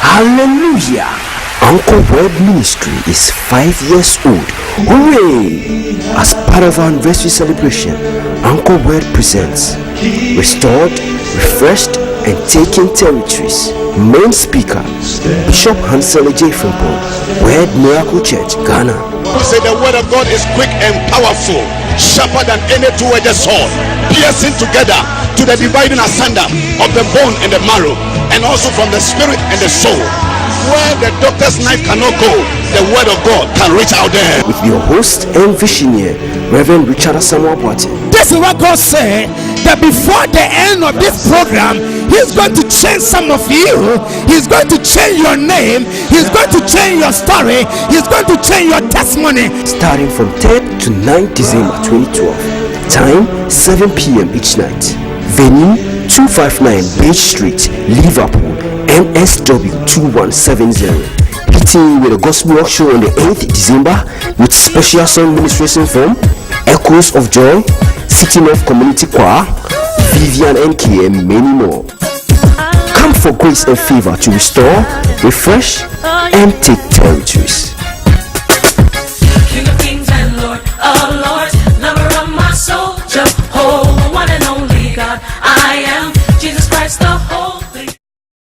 Hallelujah! Anchor Word Ministry is 5 years old. Hooray! As part of our anniversary celebration, Anchor Word presents Restored, Refreshed, and Taking Territories. Main speaker, Bishop Hansel J. Frimpong, Word Miracle Church, Ghana. Say the word of God is quick and powerful, sharper than any two-edged sword, piercing together to the dividing asunder of the bone and the marrow, and also from the spirit and the soul. Where the doctor's knife cannot go, the word of God can reach out there. With your host and visionary, Reverend Richard Samuel Boateng. This is what God said, that before the end of this program, He's going to change some of you. He's going to change your name. He's going to change your story. He's going to change your testimony. Starting from 3rd to 9th December 2012. Time 7 p.m. each night. Venue 259 Beach Street, Liverpool, NSW 2170. Hitting with a gospel rock show on the 8th December with special song ministration from Echoes of Joy, City North Community Choir, Vivian NK, and many more. Come for grace and favor to restore, refresh, and take territories.